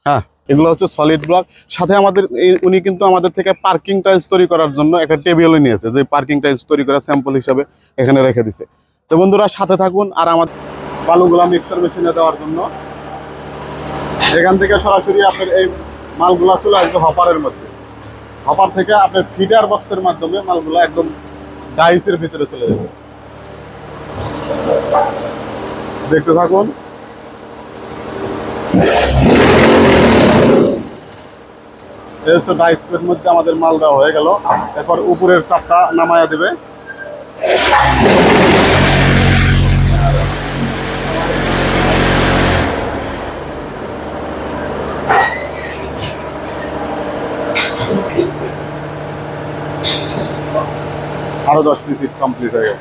হ্যাঁ, এগুলো হচ্ছে সলিড ব্লক। সাথে আমাদের উনি কিন্তু আমাদের থেকে পার্কিং টাইলস তৈরি করার জন্য একটা টেবিলও নিয়েছে, যে পার্কিং টাইলস তৈরি করা স্যাম্পল হিসাবে এখানে রেখে দিছে। তো বন্ধুরা সাথে থাকুন। আর আমাদের বালুগুলা মিক্সার মেশিনে দেওয়ার জন্য এখান থেকে সরাসরি আপনার এই মালগুলা চলে আসবে হপারের মধ্যে। হপার থেকে আপনার ফিটার বক্সের মাধ্যমে মালগুলা একদম ডাইসের ভিতরে চলে যাবে। দেখতে থাকুন। এই হচ্ছে ডাইসের মধ্যে আমাদের মাল দেওয়া হয়ে গেল। এরপর উপরের চাপটা নামায়া দেবে। আরো 10 মিনিট কমপ্লিট হয়ে গেল।